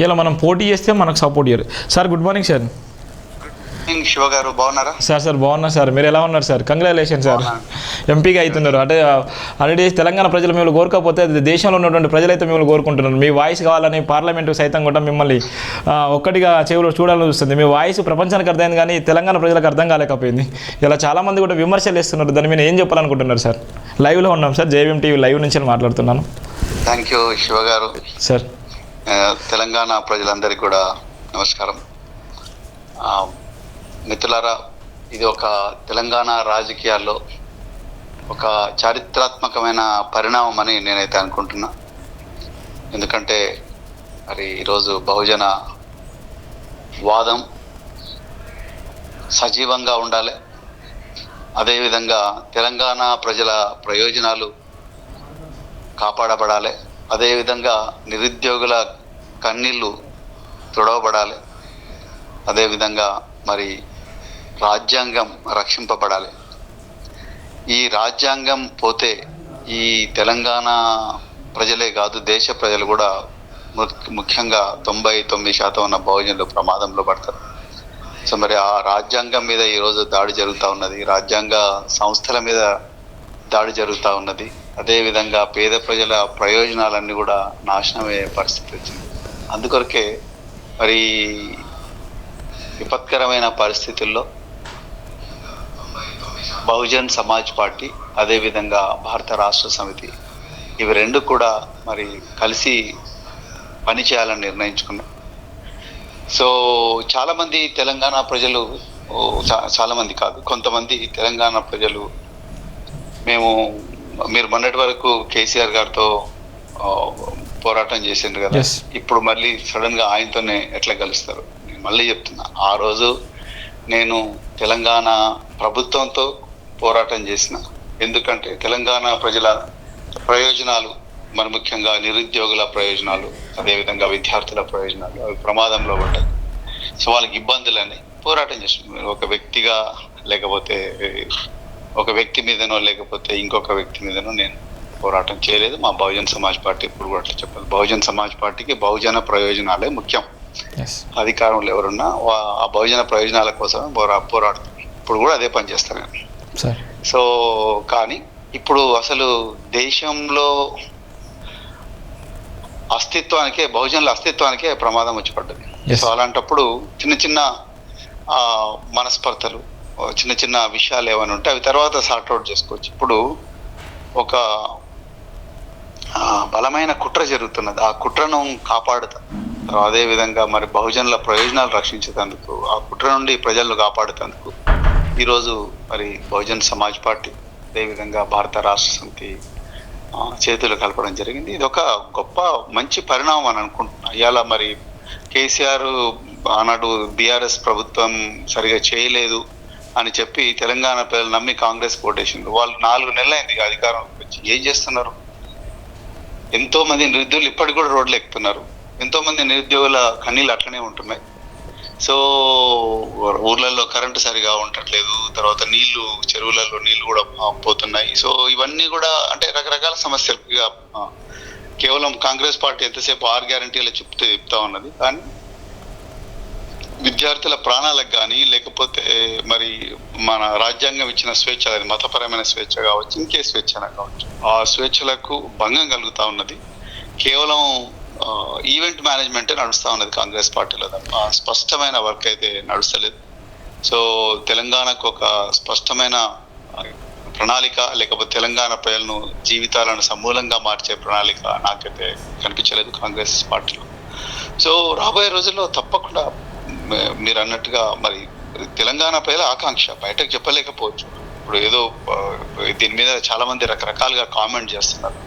ఇలా మనం పోటీ చేస్తే మనకు సపోర్ట్ చేయరు. Sir good morning sir. Shiva గారు బాగున్నారా? సార్ బాగున్నా సార్. మీరు ఎలా ఉన్నారు సార్? కంగ్రాచులేషన్ సార్, ఎంపీగా అవుతున్నారు. అంటే ఆల్రెడీ తెలంగాణ ప్రజలు మిమ్మల్ని కోరుకోకపోతే దేశంలో ఉన్నటువంటి ప్రజలైతే మిమ్మల్ని కోరుకుంటున్నారు. మీ వాయిస్ కావాలని పార్లమెంటు సైతం కూడా మిమ్మల్ని ఒక్కటిగా చెవులు చూడాలని చూస్తుంది. మీ వాయిస్ ప్రపంచానికి అర్థమైంది కానీ తెలంగాణ ప్రజలకు అర్థం కాలేకపోయింది. ఇలా చాలామంది కూడా విమర్శలు వేస్తున్నారు. దాని మీద ఏం చెప్పాలనుకుంటున్నారు సార్? లైవ్లో ఉన్నాం సార్, జేవీఎం టీవీ లైవ్ నుంచి మాట్లాడుతున్నాను. థ్యాంక్ యూ శివ గారు. సార్ తెలంగాణ ప్రజలందరికీ కూడా నమస్కారం. మిత్రులారా, ఇది ఒక తెలంగాణ రాజకీయాల్లో ఒక చారిత్రాత్మకమైన పరిణామం అని నేనైతే అనుకుంటున్నా. ఎందుకంటే మరి ఈరోజు బహుజన వాదం సజీవంగా ఉండాలి, అదేవిధంగా తెలంగాణ ప్రజల ప్రయోజనాలు కాపాడబడాలి, అదేవిధంగా నిరుద్యోగుల కన్నీళ్ళు తుడవబడాలి, అదేవిధంగా మరి రాజ్యాంగం రక్షింపబడాలి. ఈ రాజ్యాంగం పోతే ఈ తెలంగాణ ప్రజలే కాదు, దేశ ప్రజలు కూడా ముఖ్యంగా 99% ఉన్న బహుజనులు ప్రమాదంలో పడతారు. సో మరి ఆ రాజ్యాంగం మీద ఈరోజు దాడి జరుగుతూ ఉన్నది, రాజ్యాంగ సంస్థల మీద దాడి జరుగుతూ ఉన్నది. అదేవిధంగా పేద ప్రజల ప్రయోజనాలన్నీ కూడా నాశనమయ్యే పరిస్థితి వచ్చింది. అందుకొరకే మరి విపత్కరమైన పరిస్థితుల్లో బహుజన్ సమాజ్ పార్టీ, అదేవిధంగా భారత రాష్ట్ర సమితి, ఇవి రెండు కూడా మరి కలిసి పనిచేయాలని నిర్ణయించుకున్నాం. సో చాలామంది తెలంగాణ ప్రజలు, చాలామంది కాదు కొంతమంది తెలంగాణ ప్రజలు, మీరు మొన్నటి వరకు కేసీఆర్ గారితో పోరాటం చేసిండ్రు కదా, ఇప్పుడు మళ్ళీ సడన్గా ఆయనతోనే ఎట్లా కలుస్తారు? నేను మళ్ళీ చెప్తున్నా, ఆ రోజు నేను తెలంగాణ ప్రభుత్వంతో పోరాటం చేసిన. ఎందుకంటే తెలంగాణ ప్రజల ప్రయోజనాలు, మరి ముఖ్యంగా నిరుద్యోగుల ప్రయోజనాలు, అదేవిధంగా విద్యార్థుల ప్రయోజనాలు అవి ప్రమాదంలో పడ్డాయి. సో వాళ్ళకి ఇబ్బందులని పోరాటం చేసిన. ఒక వ్యక్తిగా, లేకపోతే ఒక వ్యక్తి మీదనో లేకపోతే ఇంకొక వ్యక్తి మీదనో నేను పోరాటం చేయలేదు. మా బహుజన్ సమాజ్ పార్టీ ఇప్పుడు కూడా అట్లా చెప్పాలి, బహుజన్ సమాజ్ పార్టీకి బహుజన ప్రయోజనాలే ముఖ్యం. అధికారంలో ఎవరున్నా ఆ బహుజన ప్రయోజనాల కోసం పోరాడుతారు. ఇప్పుడు కూడా అదే పని చేస్తారు నేను. సో కానీ ఇప్పుడు అసలు దేశంలో అస్తిత్వానికే, బహుజనుల అస్తిత్వానికే ప్రమాదం వచ్చి పడ్డది. సో అలాంటప్పుడు చిన్న చిన్న మనస్పర్ధలు, చిన్న చిన్న విషయాలు ఏమైనా ఉంటే అవి తర్వాత సార్ట్అవుట్ చేసుకోవచ్చు. ఇప్పుడు ఒక బలమైన కుట్ర జరుగుతున్నది, ఆ కుట్రను కాపాడుతా, అదేవిధంగా మరి బహుజనుల ప్రయోజనాలు రక్షించేందుకు, ఆ కుట్ర నుండి ప్రజలను కాపాడుతందుకు ఈరోజు మరి బహుజన్ సమాజ్ పార్టీ, అదేవిధంగా భారత రాష్ట్ర సమితి చేతులు కలపడం జరిగింది. ఇది ఒక గొప్ప మంచి పరిణామం అని అనుకుంటున్నా. ఇవాళ మరి కేసీఆర్ ఆనాడు బీఆర్ఎస్ ప్రభుత్వం సరిగా చేయలేదు అని చెప్పి తెలంగాణ ప్రజలు నమ్మి కాంగ్రెస్ ఓటేసిండ్రు. వాళ్ళు 4 నెలలైంది అధికారంలోకి వచ్చి. ఏం చేస్తున్నారు? ఎంతో మంది నిరుద్యోగులు ఇప్పటికి కూడా రోడ్లు ఎక్కుతున్నారు, ఎంతో మంది నిరుద్యోగుల కన్నీళ్ళు అట్లనే ఉంటున్నాయి. సో ఊర్లలో కరెంటు సరిగా ఉండట్లేదు, తర్వాత చెరువులలో నీళ్లు కూడా పోతున్నాయి. సో ఇవన్నీ కూడా అంటే రకరకాల సమస్యలు. ఇక కేవలం కాంగ్రెస్ పార్టీ ఎంతసేపు 6 గ్యారంటీలు చెప్తా ఉన్నది, కానీ విద్యార్థుల ప్రాణాలకు కానీ, లేకపోతే మరి మన రాజ్యాంగం ఇచ్చిన స్వేచ్ఛ, అది మతపరమైన స్వేచ్ఛ కావచ్చు, ఇంకే స్వేచ్ఛ కావచ్చు, ఆ స్వేచ్ఛలకు భంగం కలుగుతూ ఉన్నది. కేవలం ఈవెంట్ మేనేజ్మెంటే నడుస్తూ ఉన్నది కాంగ్రెస్ పార్టీలో తప్ప స్పష్టమైన వర్క్ అయితే నడుస్తలేదు. సో తెలంగాణకు ఒక స్పష్టమైన ప్రణాళిక, లేకపోతే తెలంగాణ ప్రజలను జీవితాలను సమూలంగా మార్చే ప్రణాళిక నాకైతే కనిపించలేదు కాంగ్రెస్ పార్టీలో. సో రాబోయే రోజుల్లో తప్పకుండా మీరు అన్నట్టుగా మరి తెలంగాణ ప్రజల ఆకాంక్ష బయటకు చెప్పలేకపోవచ్చు. ఇప్పుడు ఏదో దీని మీద చాలా మంది రకరకాలుగా కామెంట్ చేస్తున్నారు,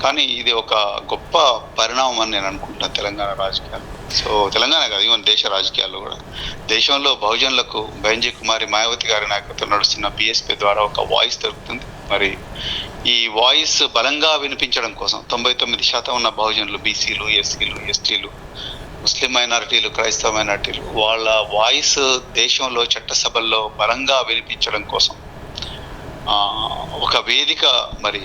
కానీ ఇది ఒక గొప్ప పరిణామం అని నేను అనుకుంటున్నాను తెలంగాణ రాజకీయాలు. సో తెలంగాణ కాదు, ఈవెన్ దేశ రాజకీయాల్లో కూడా దేశంలో బహుజనులకు బెంజీ కుమారి మాయావతి గారి నాయకత్వం నడుస్తున్న బీఎస్పీ ద్వారా ఒక వాయిస్ దొరుకుతుంది. మరి ఈ వాయిస్ బలంగా వినిపించడం కోసం 99% ఉన్న బహుజనులు, బీసీలు, ఎస్సీలు, ఎస్టీలు, ముస్లిం మైనారిటీలు, క్రైస్తవ మైనారిటీలు, వాళ్ళ వాయిస్ దేశంలో చట్టసభల్లో బలంగా వినిపించడం కోసం ఒక వేదిక, మరి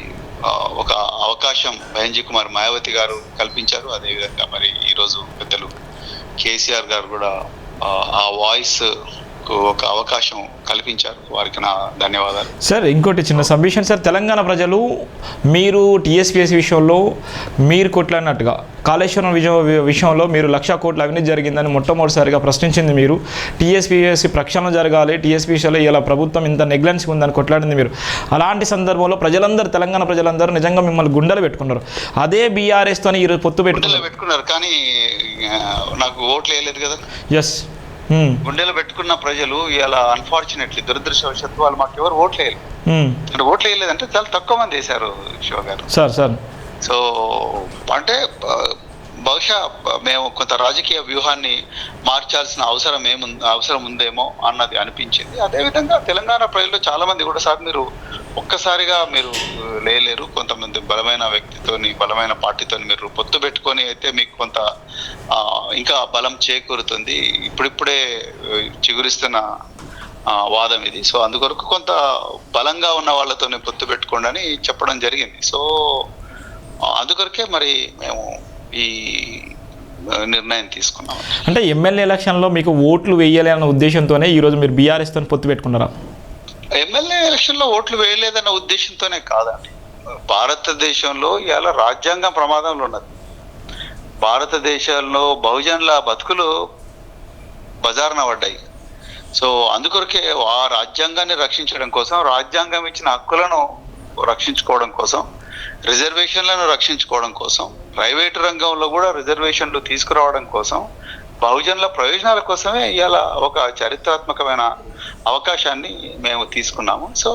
ఒక అవకాశం బెంజీ కుమార్ మాయావతి గారు కల్పించారు. అదేవిధంగా మరి ఈరోజు పెద్దలు కేసీఆర్ గారు కూడా ఆ వాయిస్ ఒక అవకాశం కల్పించారు. వారికి నా ధన్యవాదాలు. సార్ ఇంకోటి చిన్న సబ్మిషన్ సార్, తెలంగాణ ప్రజలు మీరు టీఎస్పీఎస్సీ విషయంలో మీరు కొట్లాడినట్టుగా కాళేశ్వరం విషయంలో మీరు 1,00,000 కోట్ల అవినీతి జరిగిందని మొట్టమొదటిసారిగా ప్రశ్నించింది మీరు. టీఎస్పీఎస్సీ ప్రక్షాళన జరగాలి, టీఎస్పీఎస్సీలో ఇలా ప్రభుత్వం ఇంత నెగ్లెన్స్ ఉందని కొట్లాడింది మీరు. అలాంటి సందర్భంలో ప్రజలందరూ, తెలంగాణ ప్రజలందరూ నిజంగా మిమ్మల్ని గుండెలు పెట్టుకున్నారు. అదే బీఆర్ఎస్తోని ఈరోజు పొత్తు పెట్టుకున్నారు కానీ నాకు ఓట్లు వేయలేదు కదా. ఎస్, గుండెలు పెట్టుకున్న ప్రజలు ఇలా అన్ఫార్చునేట్లీ దురదృష్టవశాత్తు వాళ్ళు మాకు ఎవరు ఓట్లు వేయలేదు. అంటే ఓట్లు వేయలేదంటే చాలా తక్కువ మంది వేశారు శివ గారు. సార్ సో అంటే బహుశా మేము కొంత రాజకీయ వ్యూహాన్ని మార్చాల్సిన అవసరం ఉందేమో అన్నది అనిపించింది. అదేవిధంగా తెలంగాణ ప్రజలు చాలా మంది కూడా సార్ మీరు ఒక్కసారిగా మీరు లేలేరు, కొంతమంది బలమైన వ్యక్తితోని బలమైన పార్టీతోని మీరు పొత్తు పెట్టుకొని అయితే మీకు కొంత ఇంకా బలం చేకూరుతుంది. ఇప్పుడిప్పుడే చిగురిస్తున్న వాదం ఇది. సో అందుకొరకు కొంత బలంగా ఉన్న వాళ్ళతోనే పొత్తు పెట్టుకోండి అని చెప్పడం జరిగింది. సో అందుకొరకే మరి మేము ఈ నిర్ణయం తీసుకున్నాం. అంటే ఎమ్మెల్యే ఎలక్షన్లో మీకు ఓట్లు వేయాలి అన్న ఉద్దేశంతోనే ఈరోజు మీరు బీఆర్ఎస్తో పొత్తు పెట్టుకున్నారా? ఎమ్మెల్యే ఎలక్షన్లో ఓట్లు వేయలేదన్న ఉద్దేశంతోనే కాదండి. భారతదేశంలో ఇవాళ రాజ్యాంగం ప్రమాదంలో ఉన్నది. భారతదేశంలో బహుజనుల బతుకులు బజారున పడ్డాయి. సో అందుకొరకే ఆ రాజ్యాంగాన్ని రక్షించడం కోసం, రాజ్యాంగం ఇచ్చిన హక్కులను రక్షించుకోవడం కోసం, రిజర్వేషన్లను రక్షించుకోవడం కోసం, ప్రైవేటు రంగంలో కూడా రిజర్వేషన్లు తీసుకురావడం కోసం, బహుజనుల ప్రయోజనాల కోసమే ఇవాళ ఒక చారిత్రాత్మకమైన అవకాశాన్ని మేము తీసుకున్నాము. సో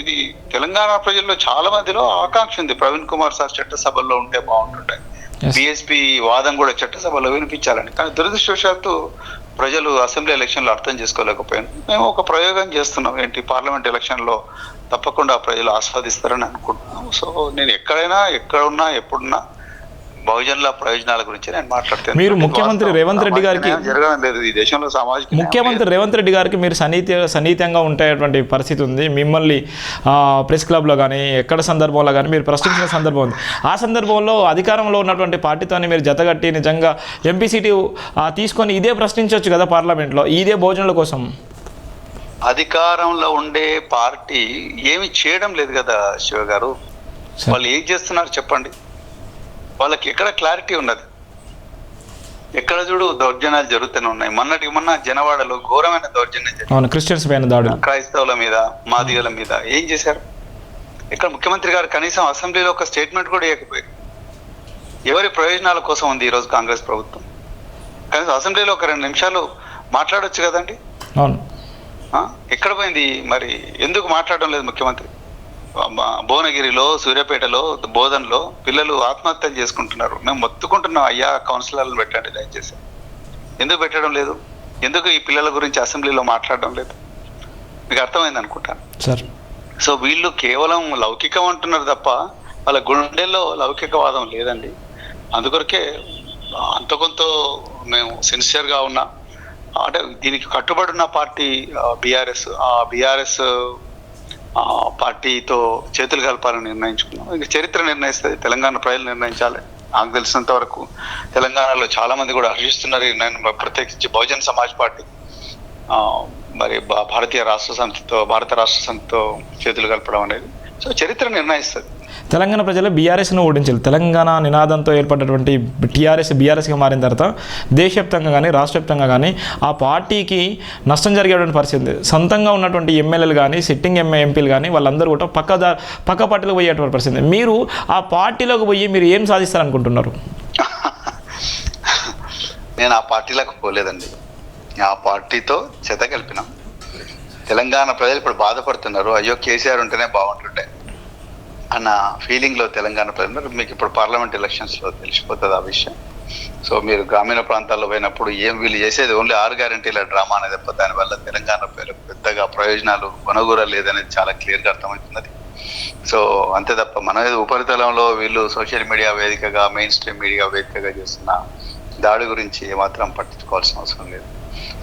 ఇది తెలంగాణ ప్రజల్లో చాలా మందిలో ఆకాంక్ష ఉంది. ప్రవీణ్ కుమార్ సార్ చట్టసభల్లో ఉంటే బాగుంటుంటాయి, బీఎస్పీ వాదం కూడా చట్టసభలో వినిపించాలని. కానీ దురదృష్టవశాత్తు ప్రజలు అసెంబ్లీ ఎలక్షన్లో అర్థం చేసుకోలేకపోయాను. మేము ఒక ప్రయోగం చేస్తున్నాం, ఏంటి పార్లమెంట్ ఎలక్షన్లో తప్పకుండా ప్రజలు ఆస్వాదిస్తారని అనుకుంటున్నాము. సో నేను ఎక్కడున్నా ఎప్పుడున్నా బహుజనుల ప్రయోజనాల గురించి నేను మాట్లాడుతాను. మీరు ముఖ్యమంత్రి రేవంత్ రెడ్డి గారికి జరగడం లేదు ఈ దేశంలో సామాజిక ముఖ్యమంత్రి రేవంత్ రెడ్డి గారికి మీరు సన్నిహితంగా ఉండేటువంటి పరిస్థితి ఉంది. మిమ్మల్ని ప్రెస్ క్లబ్లో కానీ ఎక్కడ సందర్భంలో కానీ మీరు ప్రశ్నించిన సందర్భం ఉంది. ఆ సందర్భంలో అధికారంలో ఉన్నటువంటి పార్టీతోని మీరు జతగట్టి నిజంగా ఎంపీ సీటు తీసుకొని ఇదే ప్రశ్నించవచ్చు కదా పార్లమెంట్లో, ఇదే భోజనాల కోసం. అధికారంలో ఉండే పార్టీ ఏమి చేయడం లేదు కదా శివ గారు. వాళ్ళు ఏం చేస్తున్నారు చెప్పండి. వాళ్ళకి ఎక్కడ క్లారిటీ ఉన్నది? ఎక్కడ చూడు దౌర్జన్యాలు జరుగుతూనే ఉన్నాయి. మొన్న జనవాడలో ఘోరమైన దౌర్జన్యం జరిగింది. క్రిస్టియన్స్ పైన దాడులు, క్రైస్తవుల మీద, మాదిగల మీద ఏం చేశారు? ఇక్కడ ముఖ్యమంత్రి గారు కనీసం అసెంబ్లీలో ఒక స్టేట్మెంట్ కూడా ఇవ్వకపోయారు. ఎవరి ప్రయోజనాల కోసం ఉంది ఈరోజు కాంగ్రెస్ ప్రభుత్వం? కనీసం అసెంబ్లీలో ఒక 2 నిమిషాలు మాట్లాడొచ్చు కదండి. అవును, ఎక్కడ పోయింది మరి? ఎందుకు మాట్లాడడం లేదు ముఖ్యమంత్రి? భువనగిరిలో, సూర్యాపేటలో, బోధన్లో పిల్లలు ఆత్మహత్యలు చేసుకుంటున్నారు. మేము మొత్తుకుంటున్నాం, అయ్యా కౌన్సిలర్లను పెట్టండి దయచేసి. ఎందుకు పెట్టడం లేదు? ఎందుకు ఈ పిల్లల గురించి అసెంబ్లీలో మాట్లాడడం లేదు? మీకు అర్థమైంది అనుకుంటాను సార్. సో వీళ్ళు కేవలం లౌకికం అంటున్నారు తప్ప వాళ్ళ గుండెల్లో లౌకికవాదం లేదండి. అందుకొరకే అంత కొంత మేము సిన్సియర్గా ఉన్నా, అంటే దీనికి కట్టుబడి ఉన్న పార్టీ బీఆర్ఎస్. ఆ బీఆర్ఎస్ పార్టీతో చేతులు కలపాలని నిర్ణయించుకున్నాం. ఇంకా చరిత్ర నిర్ణయిస్తుంది, తెలంగాణ ప్రజలు నిర్ణయించాలి. నాకు తెలిసినంత వరకు తెలంగాణలో చాలా మంది కూడా హర్షిస్తున్నారు ఈ నిర్ణయం, ప్రత్యేకించి బహుజన్ సమాజ్ పార్టీ మరి భారత రాష్ట్ర సమితితో చేతులు కలపడం అనేది. సో చరిత్ర నిర్ణయిస్తుంది. తెలంగాణ ప్రజలు బీఆర్ఎస్ను ఓడించారు. తెలంగాణ నినాదంతో ఏర్పడినటువంటి బీఆర్ఎస్గా మారిన తర్వాత దేశవ్యాప్తంగా కానీ రాష్ట్రవ్యాప్తంగా కానీ ఆ పార్టీకి నష్టం జరిగేటువంటి పరిస్థితి. సొంతంగా ఉన్నటువంటి ఎమ్మెల్యేలు కానీ, సిట్టింగ్ ఎంపీలు కానీ వాళ్ళందరూ కూడా పక్క పార్టీలోకి పోయేటువంటి పరిస్థితి. మీరు ఆ పార్టీలోకి పోయి మీరు ఏం సాధిస్తారనుకుంటున్నారు? నేను ఆ పార్టీలకు పోలేదండి. ఆ పార్టీతో చెత కలిపినాం. తెలంగాణ ప్రజలు ఇప్పుడు బాధపడుతున్నారు, అయ్యో కేసీఆర్ ఉంటేనే బాగుంటుండే అన్న ఫీలింగ్లో తెలంగాణ ప్రజలు. మీకు ఇప్పుడు పార్లమెంట్ ఎలక్షన్స్లో తెలిసిపోతుంది ఆ విషయం. సో మీరు గ్రామీణ ప్రాంతాల్లో పోయినప్పుడు వీళ్ళు చేసేది ఓన్లీ 6 గ్యారెంటీల డ్రామా అనేది తప్ప దానివల్ల తెలంగాణ ప్రజలకు పెద్దగా ప్రయోజనాలు కొనుగోలు లేదనేది చాలా క్లియర్గా అర్థమవుతున్నది. సో అంతే తప్ప మన ఉపరితలంలో వీళ్ళు సోషల్ మీడియా వేదికగా, మెయిన్ స్ట్రీమ్ మీడియా వేదికగా చేస్తున్న దాడి గురించి ఏమాత్రం పట్టించుకోవాల్సిన అవసరం లేదు.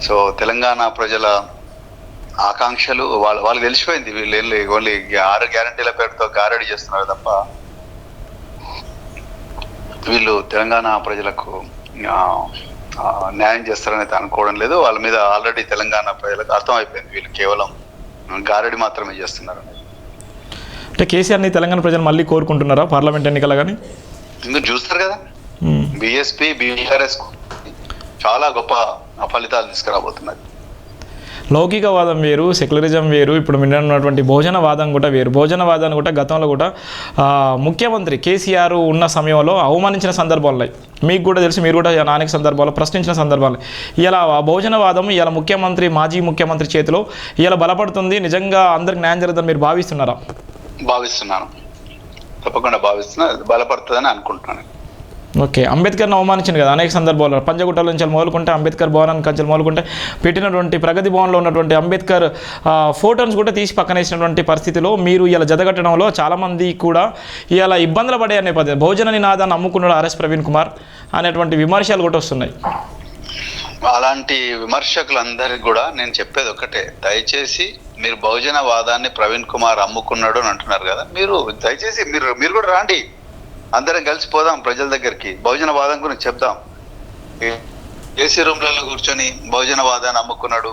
సో తెలంగాణ ప్రజల ఆకాంక్షలు వాళ్ళకి తెలిసిపోయింది. వీళ్ళు ఓన్లీ 6 గ్యారెంటీల పేరుతో గారడీ చేస్తున్నారు తప్ప వీళ్ళు తెలంగాణ ప్రజలకు న్యాయం చేస్తారని అయితే అనుకోవడం లేదు. వాళ్ళ మీద ఆల్రెడీ తెలంగాణ ప్రజలకు అర్థమైపోయింది, వీళ్ళు కేవలం గారడి మాత్రమే చేస్తున్నారు. అంటే కేసీఆర్ని తెలంగాణ ప్రజలు మళ్ళీ కోరుకుంటున్నారా పార్లమెంట్ ఎన్నికలు కానీ? మీరు చూస్తారు కదా, బీఎస్పీ బీఆర్ఎస్ చాలా గొప్ప ఫలితాలు తీసుకురాబోతున్నారు. లౌకికవాదం వేరు, సెక్యులరిజం వేరు, ఇప్పుడు ఉన్నటువంటి భోజనవాదం కూడా వేరు. భోజనవాదాన్ని కూడా గతంలో కూడా ముఖ్యమంత్రి కేసీఆర్ ఉన్న సమయంలో అవమానించిన సందర్భాలు ఉన్నాయి. మీకు కూడా తెలిసి, మీరు కూడా అనేక సందర్భాల్లో ప్రశ్నించిన సందర్భాలు. ఇలా ఆ భోజనవాదం ఇలా ముఖ్యమంత్రి, మాజీ ముఖ్యమంత్రి చేతిలో ఇలా బలపడుతుంది. నిజంగా అందరికి న్యాయం జరుగుతుందని మీరు భావిస్తున్నారా? భావిస్తున్నాను, తప్పకుండా భావిస్తున్నా, బలపడుతుందని అనుకుంటున్నాను. ఓకే, అంబేద్కర్ని అవమానించింది కదా అనేక సందర్భాల్లో. పంజగుట్టల నుంచి మొదలుకుంటే, అంబేద్కర్ భవనానికి నుంచి మొదలుకుంటే, పెట్టినటువంటి ప్రగతి భవన్లో ఉన్నటువంటి అంబేద్కర్ ఫోటోస్ కూడా తీసి పక్కనేసినటువంటి పరిస్థితిలో మీరు ఇలా జతగట్టడంలో చాలామంది కూడా ఇలా ఇబ్బందులు పడే అనే పద్ధతి. భోజన నినాదాన్ని అమ్ముకున్నాడు ఆర్ఎస్ ప్రవీణ్ కుమార్ అనేటువంటి విమర్శలు కూడా వస్తున్నాయి. అలాంటి విమర్శకులందరికీ కూడా నేను చెప్పేది ఒకటే, దయచేసి మీరు బహుజనవాదాన్ని ప్రవీణ్ కుమార్ అమ్ముకున్నాడు అని అంటున్నారు కదా, మీరు దయచేసి మీరు కూడా రాండి, అందరం కలిసిపోదాం ప్రజల దగ్గరికి, బహుజనవాదం గురించి చెప్దాం. ఏసీ రూమ్లలో కూర్చొని బహుజనవాదాన్ని అమ్ముకున్నాడు,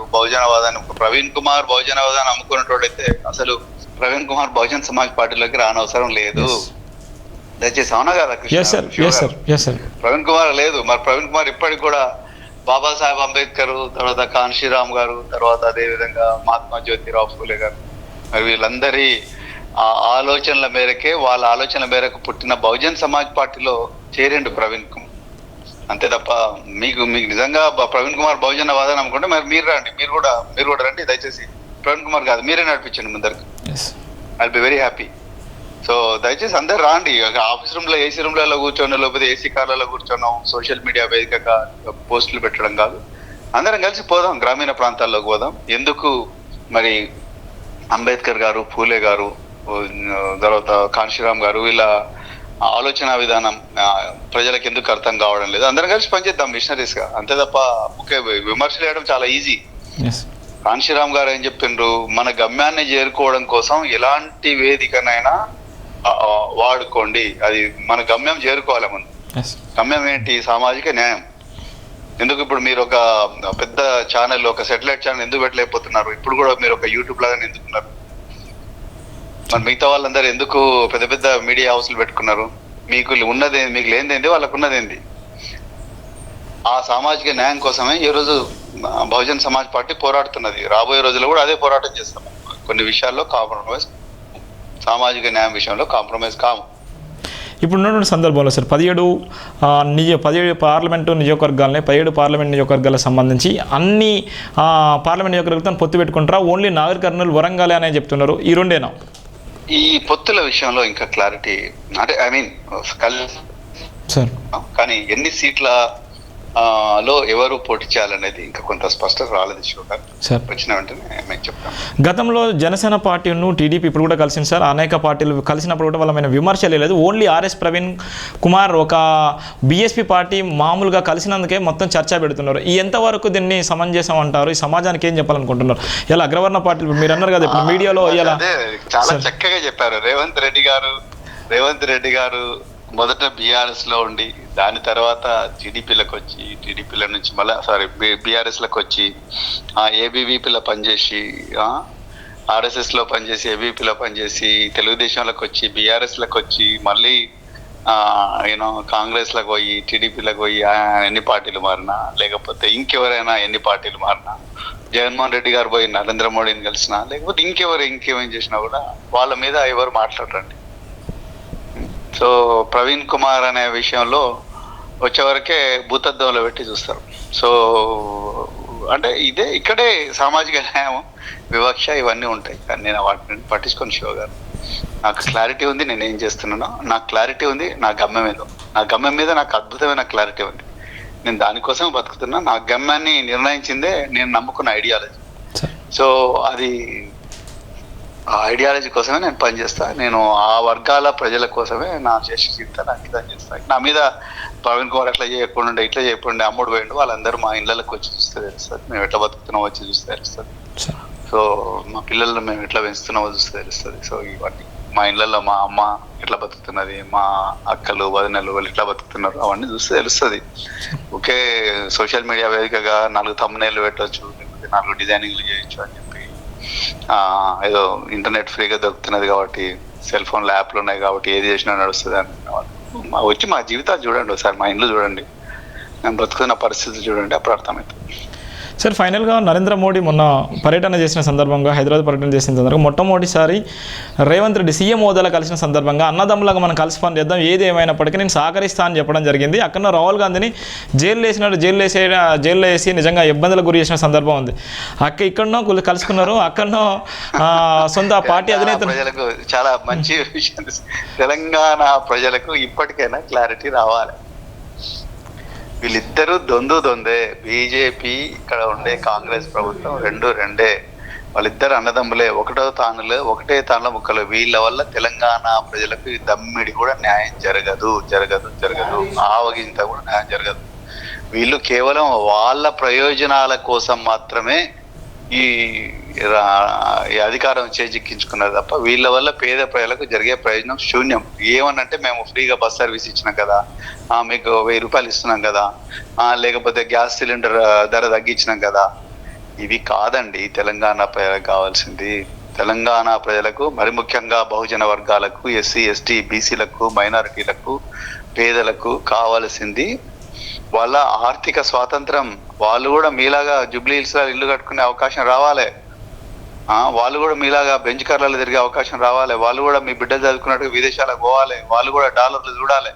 ప్రవీణ్ కుమార్ బహుజనవాదాన్ని అమ్ముకున్నట్టయితే అసలు ప్రవీణ్ కుమార్ బహుజన్ సమాజ్ పార్టీలోకి రానవసరం లేదు. దయచేసి అవునా కదా కృష్ణ? ప్రవీణ్ కుమార్ లేదు, మరి ప్రవీణ్ కుమార్ ఇప్పటికి కూడా బాబాసాహెబ్ అంబేద్కర్, తర్వాత కాన్షీరామ్ గారు, తర్వాత అదేవిధంగా మహాత్మా జ్యోతిరావు ఫూలే గారు, మరి వీళ్ళందరి ఆలోచనల మేరకే, వాళ్ళ ఆలోచనల మేరకు పుట్టిన బహుజన్ సమాజ్ పార్టీలో చేరిండు ప్రవీణ్ కుమార్. అంతే తప్ప మీకు నిజంగా ప్రవీణ్ కుమార్ బహుజనవాదాన్ని అనుకుంటే మరి మీరు రండి, మీరు కూడా రండి. దయచేసి ప్రవీణ్ కుమార్ కాదు, మీరే నడిపించండి ముందరికి. I will be very happy. So దయచేసి అందరు రాండి, ఆఫీస్ రూమ్లో ఏసీ రూమ్లలో కూర్చోను, లేకపోతే ఏసీ కార్లలో కూర్చోను, సోషల్ మీడియా వేదికగా పోస్టులు పెట్టడం కాదు, అందరం కలిసి పోదాం, గ్రామీణ ప్రాంతాల్లోకి పోదాం. ఎందుకు మరి అంబేద్కర్ గారు, ఫూలే గారు, తర్వాత కాన్షీరామ్ గారు, వీళ్ళ ఆలోచన విధానం ప్రజలకు ఎందుకు అర్థం కావడం లేదు? అందరం కలిసి పనిచేద్దాం మిషనరీస్ గా, అంతే తప్ప ముఖ్య విమర్శలు చేయడం చాలా ఈజీ. కాన్షీరామ్ గారు ఏం చెప్పిండ్రు, మన గమ్యాన్ని చేరుకోవడం కోసం ఎలాంటి వేదికనైనా వాడుకోండి, అది మన గమ్యం చేరుకోవాలి. ముందు గమ్యం ఏంటి? సామాజిక న్యాయం. ఎందుకు ఇప్పుడు మీరు ఒక పెద్ద ఛానల్, ఒక సెటిలైట్ ఛానల్ ఎందుకు పెట్టలేకపోతున్నారు? ఇప్పుడు కూడా మీరు ఒక యూట్యూబ్ లాగానే ఎందుకున్నారు? మరి మిగతా వాళ్ళందరూ ఎందుకు పెద్ద పెద్ద మీడియా హౌస్లు పెట్టుకున్నారు? మీకు లేనిదేంది, వాళ్ళకు ఉన్నదేంది? ఆ సామాజిక న్యాయం కోసమే ఈ రోజు బహుజన్ సమాజ్ పార్టీ పోరాడుతున్నది. రాబోయే రోజుల్లో కూడా అదే పోరాటం చేస్తాం. కొన్ని విషయాల్లో కాంప్రమైజ్, సామాజిక న్యాయం విషయంలో కాంప్రమైజ్ కాము. ఇప్పుడు ఉన్నటువంటి సందర్భంలో సార్ 17 పార్లమెంటు నియోజకవర్గాలని, 17 పార్లమెంట్ నియోజకవర్గాలకు సంబంధించి అన్ని పార్లమెంట్ నియోజకవర్గాలతో పొత్తు పెట్టుకుంటారా? ఓన్లీ నాగర్ కర్నూలు, వరంగల్ అనే చెప్తున్నారు. ఈ రెండేనా? ఈ పొత్తుల విషయంలో ఇంకా క్లారిటీ, అంటే ఐ మీన్ సార్, కానీ ఎన్ని సీట్ల లో ఎవరు పోటీ చేయాలనేది ఇంకా కొంత స్పష్టత రాలేదు. వచ్చిన వెంటనే మేము చెప్తాం. గతంలో జనసేన పార్టీను టీడీపీ ఇప్పుడు కూడా కలిసింది సార్. అనేక పార్టీలు కలిసినప్పుడు కూడా వాళ్ళ విమర్శలు లేదు. ఓన్లీ ఆర్ఎస్ ప్రవీణ్ కుమార్ ఒక బీఎస్పీ పార్టీ మామూలుగా కలిసినందుకే మొత్తం చర్చ పెడుతున్నారు. ఈ ఎంతవరకు దీన్ని సమంజసం అంటారు? ఈ సమాజానికి ఏం చెప్పాలనుకుంటున్నారు? ఇలా అగ్రవర్ణ పార్టీలు మీరు అన్నారు కదా ఇప్పుడు మీడియాలో, ఇలా చాలా చక్కగా చెప్పారు. రేవంత్ రెడ్డి గారు మొదట బీఆర్ఎస్ లో ఉండి, దాని తర్వాత టీడీపీలకు వచ్చి, టీడీపీల నుంచి మళ్ళీ బీఆర్ఎస్ లకు వచ్చి, ఏబీవీపీలో పనిచేసి, ఆర్ఎస్ఎస్ లో పనిచేసి, ఏబీపీలో పనిచేసి, తెలుగుదేశంలోకి వచ్చి, బీఆర్ఎస్ లకు వచ్చి, మళ్ళీ కాంగ్రెస్ లకు పోయి, టీడీపీలకు పోయి, ఎన్ని పార్టీలు మారినా, లేకపోతే ఇంకెవరైనా ఎన్ని పార్టీలు మారినా, జగన్మోహన్ రెడ్డి గారు పోయి నరేంద్ర మోడీని కలిసినా, లేకపోతే ఇంకేమేం చేసినా కూడా వాళ్ళ మీద ఎవరు మాట్లాడరండి. సో ప్రవీణ్ కుమార్ అనే విషయంలో వచ్చేవరకే భూతద్దంలో పెట్టి చూస్తారు. సో అంటే ఇక్కడే సామాజిక న్యాయం, వివక్ష ఇవన్నీ ఉంటాయి. కానీ నేను వాటిని పట్టించుకొని శివ గారు, నాకు క్లారిటీ ఉంది, నేను ఏం చేస్తున్నానో నాకు క్లారిటీ ఉంది, నా గమ్యం మీద నాకు అద్భుతమైన క్లారిటీ ఉంది. నేను దానికోసం బతుకుతున్నా. నా గమ్యాన్ని నిర్ణయించిందే నేను నమ్ముకున్న ఐడియాలజీ. సో అది ఆ ఐడియాలజీ కోసమే నేను పనిచేస్తా. నేను ఆ వర్గాల ప్రజల కోసమే నా శేష జీవితాన్ని అంకితం చేస్తాను. నా మీద ప్రవీణ్ కుమార్ అట్లా చేయకుండా, ఇట్లా చేయకుండా, అమ్ముడు పోయిండు, వాళ్ళందరూ మా ఇళ్ళకి వచ్చి చూస్తే తెలుస్తుంది. మేము ఎట్లా బతుకుతున్నామో వచ్చి చూస్తే తెలుస్తుంది. సో మా పిల్లలను మేము ఎట్లా పెంచుతున్నామో చూస్తే తెలుస్తుంది. సో ఇవన్నీ మా ఇళ్ళల్లో మా అమ్మ ఎట్లా బతుకుతున్నది, మా అక్కలు వదినలు వాళ్ళు ఎట్లా బతుకుతున్నారు, అవన్నీ చూస్తే తెలుస్తుంది. ఒకే సోషల్ మీడియా వేదికగా 4 thumbnails పెట్టవచ్చు, లేకపోతే 4 డిజైనింగ్లు చేయొచ్చు అని చెప్పి ఏదో ఇంటర్నెట్ ఫ్రీగా దొరుకుతున్నది కాబట్టి, సెల్ ఫోన్లో యాప్లు ఉన్నాయి కాబట్టి ఏది చేసినా నడుస్తుంది అనుకున్న వచ్చి మా జీవితాలు చూడండి ఒకసారి, మా ఇంట్లో చూడండి, నేను బతుకుతున్న పరిస్థితులు చూడండి, అప్పుడు అర్థమవుతుంది. సార్ ఫైనల్గా నరేంద్ర మోడీ మొన్న పర్యటన చేసిన సందర్భంగా, హైదరాబాద్ పర్యటన చేసిన సందర్భంగా మొట్టమొదటిసారి రేవంత్ రెడ్డి సీఎం హోదాలో కలిసిన సందర్భంగా అన్నదమ్ములాగా మనం కలిసి పని చేద్దాం, ఏది ఏమైనప్పటికీ నేను సహకరిస్తా అని చెప్పడం జరిగింది. అక్కడ రాహుల్ గాంధీని జైల్లో వేసి నిజంగా ఇబ్బందులకు గురి చేసిన సందర్భం ఉంది. ఇక్కడనో కలుసుకున్నారు, అక్కడనో సొంత పార్టీ అధినేత. ప్రజలకు చాలా మంచి విషయం, తెలంగాణ ప్రజలకు ఇప్పటికైనా క్లారిటీ రావాలి. వీళ్ళిద్దరూ దొందే, బీజేపీ ఇక్కడ ఉండే కాంగ్రెస్ ప్రభుత్వం రెండే. వాళ్ళిద్దరు అన్నదమ్ములే, ఒకటే తానులో ముక్కలు. వీళ్ళ వల్ల తెలంగాణ ప్రజలకు ఈ దమ్మిడి కూడా న్యాయం జరగదు. ఆవగింత కూడా న్యాయం జరగదు. వీళ్ళు కేవలం వాళ్ళ ప్రయోజనాల కోసం మాత్రమే ఈ అధికారం చేజిక్కించుకున్నారు తప్ప వీళ్ళ వల్ల పేద ప్రజలకు జరిగే ప్రయోజనం శూన్యం. ఏమనంటే మేము ఫ్రీగా బస్ సర్వీస్ ఇచ్చినాం కదా, మీకు 1000 రూపాయలు ఇస్తున్నాం కదా, లేకపోతే గ్యాస్ సిలిండర్ ధర తగ్గించినాం కదా. ఇవి కాదండి తెలంగాణ ప్రజలకు కావాల్సింది. తెలంగాణ ప్రజలకు, మరి ముఖ్యంగా బహుజన వర్గాలకు, ఎస్సీ ఎస్టీ బీసీలకు, మైనారిటీలకు, పేదలకు కావాల్సింది వాళ్ళ ఆర్థిక స్వాతంత్రం. వాళ్ళు కూడా మీలాగా జూబ్లీ హిల్స్ లో ఇల్లు కట్టుకునే అవకాశం రావాలి. వాళ్ళు కూడా మీలాగా బెంచ్ కార్లలో తిరిగే అవకాశం రావాలి. వాళ్ళు కూడా మీ బిడ్డలు చదువుకున్నట్టుగా విదేశాలకు పోవాలి. వాళ్ళు కూడా డాలర్లు చూడాలి.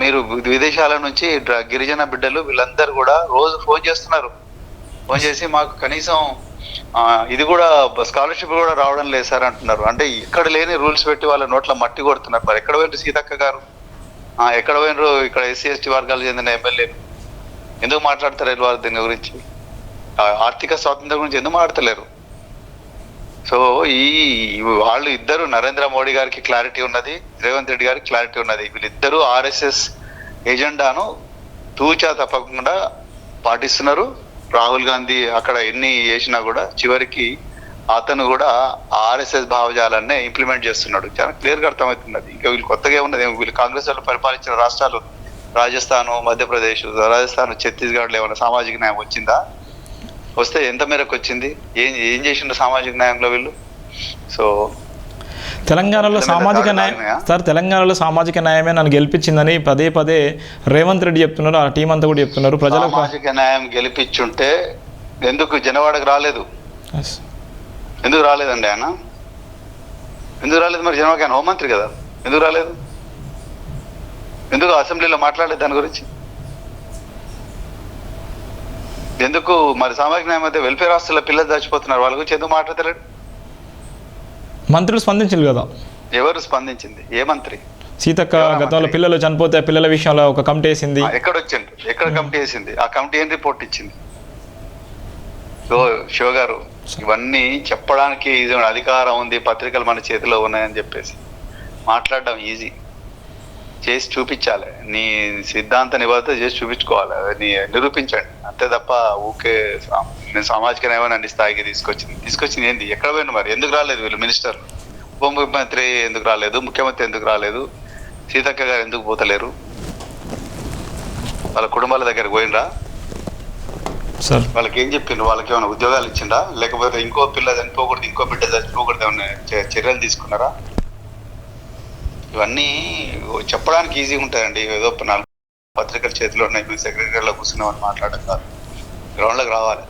మీరు విదేశాల నుంచి గిరిజన బిడ్డలు వీళ్ళందరూ కూడా రోజు ఫోన్ చేస్తున్నారు. ఫోన్ చేసి మాకు కనీసం ఇది కూడా స్కాలర్షిప్ కూడా రావడం లేదు సార్ అంటున్నారు. అంటే ఇక్కడ లేని రూల్స్ పెట్టి వాళ్ళ నోట్ల మట్టి కొడుతున్నారు. మరి ఎక్కడ పోయినారు సీతక్క గారు, ఎక్కడ పోయినరు ఇక్కడ ఎస్సీ ఎస్టీ వర్గాలకు చెందిన ఎమ్మెల్యేలు? ఎందుకు మాట్లాడతారు వారు దీని గురించి? ఆర్థిక స్వాతంత్రం గురించి ఎందుకు మాట్లాడతలేరు? సో వాళ్ళు ఇద్దరు, నరేంద్ర మోడీ గారికి క్లారిటీ ఉన్నది, రేవంత్ రెడ్డి గారికి క్లారిటీ ఉన్నది. వీళ్ళిద్దరూ ఆర్ఎస్ఎస్ ఎజెండాను తూచా తప్పకుండా పాటిస్తున్నారు. రాహుల్ గాంధీ అక్కడ ఎన్ని చేసినా కూడా చివరికి అతను కూడా ఆర్ఎస్ఎస్ భావజాలన్నే ఇంప్లిమెంట్ చేస్తున్నాడు. చాలా క్లియర్గా అర్థమవుతున్నది. ఇంకా వీళ్ళు కొత్తగా ఉన్నది, వీళ్ళు కాంగ్రెస్ వాళ్ళు పరిపాలించిన రాష్ట్రాలు రాజస్థాన్, మధ్యప్రదేశ్, రాజస్థాన్, ఛత్తీస్గఢ్లో ఏమైనా సామాజిక న్యాయం వచ్చిందా? వస్తే ఎంత మేరకు వచ్చింది? ఏం చేసిండ్రు సామాజిక న్యాయంలో వీళ్ళు? సో తెలంగాణలో సామాజిక న్యాయం సార్, తెలంగాణలో సామాజిక న్యాయమే నన్ను గెలిపించిందని పదే రేవంత్ రెడ్డి చెప్తున్నారు, ఆ టీం అంతా కూడా చెప్తున్నారు. ప్రజలకు సామాజిక న్యాయం గెలిపించుంటే ఎందుకు జనవాడకు రాలేదు? ఎందుకు రాలేదండి ఆయన? ఎందుకు రాలేదు? మరి జనవాడకి ఆయన హోంమంత్రి కదా, ఎందుకు రాలేదు? ఎందుకు అసెంబ్లీలో మాట్లాడలేదు దాని గురించి? ఎందుకు మరి సామాజిక న్యాయం అయితే వెల్ఫేర్ హాస్టల్లో పిల్లలు చచ్చిపోతున్నారు, వాళ్ళ గురించి ఎందుకు మాట్లాడలేడు? మంత్రులు స్పందించారు కదా. ఎవరు స్పందించింది? ఏ మంత్రి? సీతక్క గతంలో పిల్లలు చనిపోతే పిల్లల విషయంలో ఒక కమిటీ వేసింది. ఎక్కడ కమిటీ వేసింది? ఆ కమిటీ ఏం రిపోర్ట్ ఇచ్చింది? సో శివ గారు, ఇవన్నీ చెప్పడానికి ఇది అధికారం ఉంది, పత్రికలు మన చేతిలో ఉన్నాయని చెప్పేసి మాట్లాడడం ఈజీ. చేసి చూపించాలి, నీ సిద్ధాంత నిబద్ధత చేసి చూపించుకోవాలి, నిరూపించండి. అంతే తప్ప ఊకే నేను సామాజిక న్యాయం అన్ని స్థాయికి తీసుకొచ్చింది ఏంది? ఎక్కడ పోయినా మరి? ఎందుకు రాలేదు వీళ్ళు? మినిస్టర్, ఉప ముఖ్యమంత్రి ఎందుకు రాలేదు? ముఖ్యమంత్రి ఎందుకు రాలేదు? సీతక్క గారు ఎందుకు పోతలేరు? వాళ్ళ కుటుంబాల దగ్గరకు పోయినరా? సార్ వాళ్ళకి ఏం చెప్పిండ్రు? వాళ్ళకి ఏమైనా ఉద్యోగాలు ఇచ్చిండ్రా? లేకపోతే ఇంకో పిల్ల చనిపోకూడదు, ఇంకో బిడ్డ చచ్చిపోకూడదు ఏమైనా చర్యలు తీసుకున్నారా? ఇవన్నీ చెప్పడానికి ఈజీగా ఉంటాయండి. ఏదో 4 పత్రికల చేతిలో ఉన్నాయి, మీ సెక్రటరీలో కూర్చున్నామని మాట్లాడడం కాదు, గ్రౌండ్లోకి రావాలి.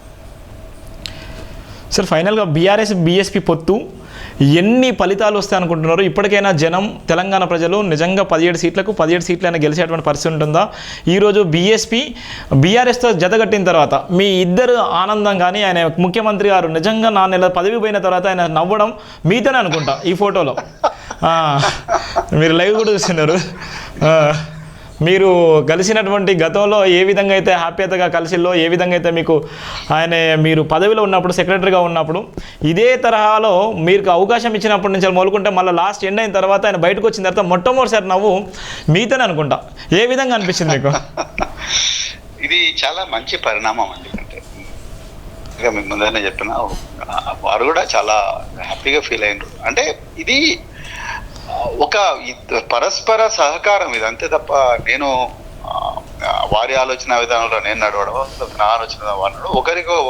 సార్ ఫైనల్గా బీఆర్ఎస్ బీఎస్పీ పొత్తు ఎన్ని ఫలితాలు వస్తాయి అనుకుంటున్నారు? ఇప్పటికైనా జనం, తెలంగాణ ప్రజలు నిజంగా 17 సీట్లైనా గెలిచేటువంటి పరిస్థితి ఉంటుందా? ఈరోజు బీఆర్ఎస్తో జతగట్టిన తర్వాత మీ ఇద్దరు ఆనందం కానీ, ఆయన ముఖ్యమంత్రి గారు నిజంగా 4 నెలల పదవి పోయిన తర్వాత ఆయన నవ్వడం మీతోనే అనుకుంటా ఈ ఫోటోలో. మీరు లైవ్ కూడా చూస్తున్నారు. మీరు కలిసినటువంటి గతంలో ఏ విధంగా అయితే హ్యాపీగా కలిసిల్లో, ఏ విధంగా అయితే మీరు పదవిలో ఉన్నప్పుడు, సెక్రటరీగా ఉన్నప్పుడు ఇదే తరహాలో మీకు అవకాశం ఇచ్చినప్పటి నుంచి మొదలుకుంటే మళ్ళీ లాస్ట్ ఎండ్ అయిన తర్వాత ఆయన బయటకు వచ్చిన తర్వాత మొట్టమొదటిసారి నవ్వు మీతోనే అనుకుంటా. ఏ విధంగా అనిపించింది మీకు? ఇది చాలా మంచి పరిణామం అండి. అంటే ఇక మీకు ముందరనే చెప్పిన వారు కూడా చాలా హ్యాపీగా ఫీల్ అయినారు. అంటే ఇది ఒక పరస్పర సహకారం ఇది, అంతే తప్ప నేను వారి ఆలోచన విధానంలో నేను నడవడం, నా ఆలోచన వాడు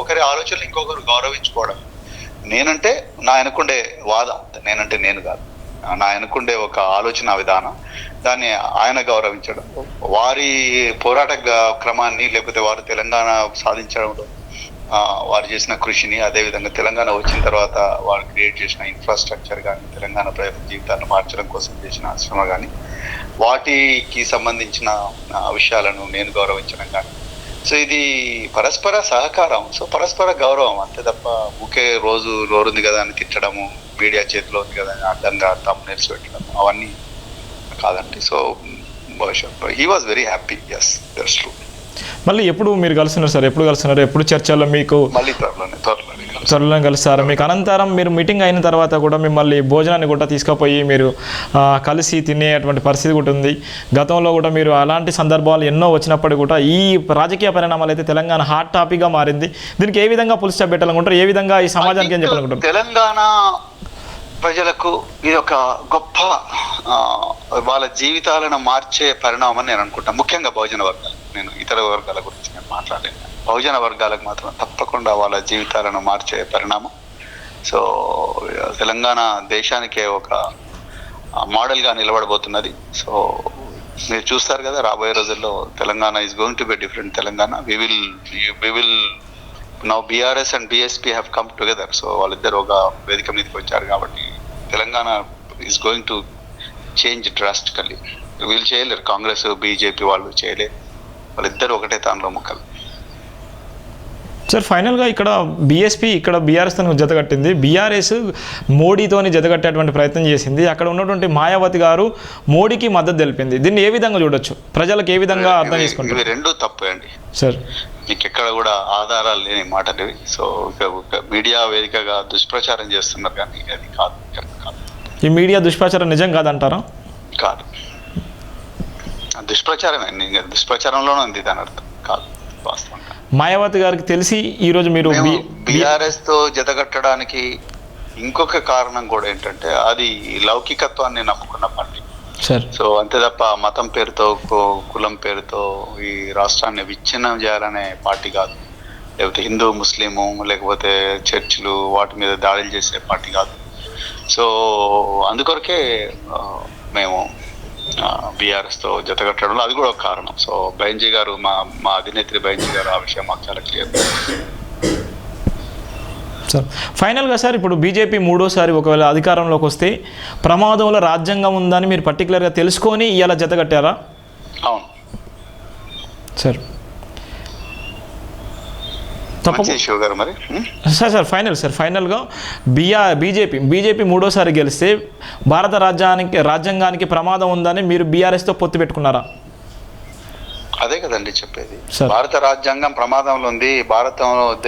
ఒకరి ఆలోచనలు ఇంకొకరు గౌరవించుకోవడం. నేనంటే నా వెనుకుండే వాదం, నేనంటే నేను కాదు, నా వెనుకుండే ఒక ఆలోచన విధానం, దాన్ని ఆయన గౌరవించడం, వారి పోరాట క్రమాన్ని, లేకపోతే వారు తెలంగాణ సాధించడంలో వారు చేసిన కృషిని, అదేవిధంగా తెలంగాణ వచ్చిన తర్వాత వారు క్రియేట్ చేసిన ఇన్ఫ్రాస్ట్రక్చర్ కానీ, తెలంగాణ ప్రజల జీవితాన్ని మార్చడం కోసం చేసిన శ్రమ కానీ, వాటికి సంబంధించిన విషయాలను నేను గౌరవించడం కానీ, సో ఇది పరస్పర సహకారం, సో పరస్పర గౌరవం, అంతే తప్ప ఒకే రోజు నోరుంది కదా అని తిట్టడము, మీడియా చేతిలో ఉంది కదా అని అడ్డంగా తమ్మునేల్స్ పెట్టడం, అవన్నీ కాదండి. So he was very happy. Yes, that's true. మళ్ళీ ఎప్పుడు మీరు కలుస్తున్నారు సార్? ఎప్పుడు కలుస్తున్నారు? ఎప్పుడు చర్చల్లో మీకు? మళ్ళీ త్వరలో కలుస్తారు. మీకు అనంతరం మీరు మీటింగ్ అయిన తర్వాత కూడా మిమ్మల్ని భోజనాన్ని కూడా తీసుకుపోయి మీరు కలిసి తినేటువంటి పరిస్థితి కూడా ఉంది. గతంలో కూడా మీరు అలాంటి సందర్భాలు ఎన్నో వచ్చినప్పటికీ కూడా ఈ రాజకీయ పరిణామాలు అయితే తెలంగాణ హాట్ టాపిక్గా మారింది. దీనికి ఏ విధంగా పుల్ స్టాప్ పెట్టాలనుకుంటారు? ఏ విధంగా ఈ సమాజానికి ఏం చెప్పాలనుకుంటారు? తెలంగాణ ప్రజలకు ఇది ఒక గొప్ప వాళ్ళ జీవితాలను మార్చే పరిణామం అని నేను అనుకుంటాను. ముఖ్యంగా బహుజన వర్గాలు, నేను ఇతర వర్గాల గురించి నేను మాట్లాడలేను, బహుజన వర్గాలకు మాత్రం తప్పకుండా వాళ్ళ జీవితాలను మార్చే పరిణామం. సో తెలంగాణ దేశానికే ఒక మోడల్గా నిలబడబోతున్నది. సో మీరు చూస్తారు కదా, రాబోయే రోజుల్లో Telangana is going to be different Telangana. We will now BRS and BSP have come together. So వాళ్ళిద్దరు ఒక వేదిక మీదకి వచ్చారు కాబట్టి Telangana is going to change drastically. వీళ్ళు చేయలేరు, కాంగ్రెస్ బీజేపీ వాళ్ళు చేయలేరు, వాళ్ళిద్దరు ఒకటే తానులో ముక్కలు. సార్ ఫైనల్గా ఇక్కడ బీఎస్పీ ఇక్కడ బీఆర్ఎస్తో జత కట్టింది. బీఆర్ఎస్ మోడీతోని జత కట్టేటువంటి ప్రయత్నం చేసింది. అక్కడ ఉన్నటువంటి మాయావతి గారు మోడీకి మద్దతు తెలిపింది. దీన్ని ఏ విధంగా చూడొచ్చు? ప్రజలకు ఏ విధంగా అర్థం చేసుకుంటారు? ఇవి రెండు తప్పే అండి సార్. మీకు ఎక్కడ కూడా ఆధారాలు లేని మాటలు ఇవి. సో మీడియా వేదికగా దుష్ప్రచారం చేస్తున్నారు, కానీ అది కాదు. ఈ మీడియా దుష్ప్రచారం నిజం కాదంటారా? కాదు, దుష్ప్రచారమే. దుష్ప్రచారంలోనే ఉంది దాని అర్థం, కాదు వాస్తవంగా. మాయావతి గారికి తెలిసి ఈరోజు మీరు బీఆర్ఎస్ తో జతగట్టడానికి ఇంకొక కారణం కూడా ఏంటంటే, అది లౌకికత్వాన్ని నమ్ముకున్న పార్టీ. సో అంతే తప్ప మతం పేరుతో, కులం పేరుతో ఈ రాష్ట్రాన్ని విచ్ఛిన్నం చేయాలనే పార్టీ కాదు, లేకపోతే హిందూ ముస్లిము లేకపోతే చర్చిలు వాటి మీద దాడులు చేసే పార్టీ కాదు. సో అందుకొరకే మేము బీఆర్ఎస్తో జతగట్టడంలో అది కూడా ఒక కారణం. సో బైంజీ గారు, మా అధినేత్రి బైంజీ గారు ఆ విషయం మాకు చాలా క్లియర్. సార్ ఫైనల్గా సార్, ఇప్పుడు బీజేపీ మూడోసారి ఒకవేళ అధికారంలోకి వస్తే ప్రమాదంలో రాజ్యాంగం ఉందని మీరు పర్టికులర్గా తెలుసుకొని ఇలా జతగట్టారా? అవును సార్. మరి సార్ ఫైనల్గా బీజేపీ మూడోసారి గెలిస్తే భారత రాజ్యాంగానికి ప్రమాదం ఉందని మీరు బీఆర్ఎస్తో పొత్తు పెట్టుకున్నారా? అదే కదండి చెప్పేది. భారత రాజ్యాంగం ప్రమాదంలో ఉంది.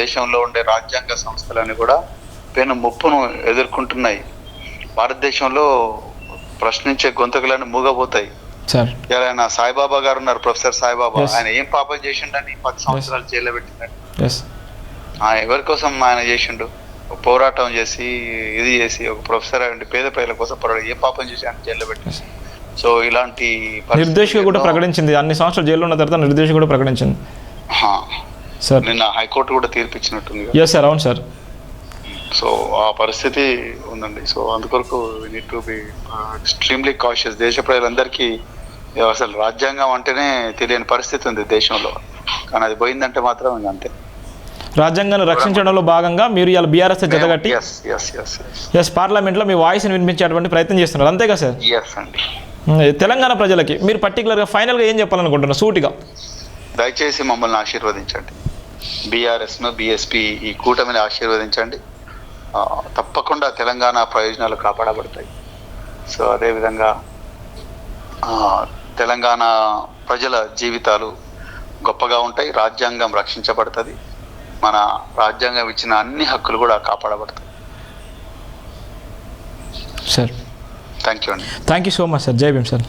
దేశంలో ఉండే రాజ్యాంగ సంస్థలన్నీ కూడా పెను ముప్పును ఎదుర్కొంటున్నాయి. భారతదేశంలో ప్రశ్నించే గొంతుకులన్నీ మూగబోతాయి. ఎవరైనా సాయిబాబా గారు ఉన్నారు, ప్రొఫెసర్ సాయిబాబా, ఆయన ఏం పాపం చేసిండని 10 సంవత్సరాలు జైల్లో పెట్టిందండి. ఎవరి కోసం ఆయన చేసిండు? పోరాటం చేసి ఇది చేసి ఒక ప్రొఫెసర్ అండి పేద ప్రజల కోసం పోరాటం, ఏ పాపం చేసి ఆయన జైల్లో పెట్టింది. సో ఇలాంటి నిర్దేశం కూడా ప్రకటించింది, అన్ని సంవత్సరాలు జైల్లో ఉన్న తర్వాత నిర్దేశం కూడా ప్రకటించింది. సార్ నిన్న హైకోర్టు కూడా తీర్పిచ్చినట్టుంది. ఎస్ సార్, అవును సార్. సో ఆ పరిస్థితి ఉందండి. సో అందుకొరకు we need to be extremely cautious. దేశ ప్రజలందరికీ అసలు రాజ్యాంగం అంటేనే తెలియని పరిస్థితి ఉంది దేశంలో, కానీ అది పోయిందంటే మాత్రం అంతే. రాజ్యాంగాన్ని రక్షించడంలో భాగంగా మీరు ఇలా బీఆర్ఎస్ జతగట్టి పార్లమెంట్లో మీ వాయిస్ని వినిపించేటువంటి ప్రయత్నం చేస్తున్నారు, అంతేగా సార్? తెలంగాణ ప్రజలకి మీరు పర్టికులర్గా ఫైనల్గా ఏం చెప్పాలనుకుంటున్నారు సూటిగా? దయచేసి మమ్మల్ని ఆశీర్వదించండి, బీఆర్ఎస్ను బీఎస్పీ ఈ కూటమిని ఆశీర్వదించండి. తప్పకుండా తెలంగాణ ప్రయోజనాలు కాపాడబడతాయి. సో అదేవిధంగా తెలంగాణ ప్రజల జీవితాలు గొప్పగా ఉంటాయి, రాజ్యాంగం రక్షించబడుతుంది, మన రాజ్యాంగం ఇచ్చిన అన్ని హక్కులు కూడా కాపాడబడతాయి. సార్ థ్యాంక్ యూ అండి. Thank you so much sir. జై భీమ్ సార్.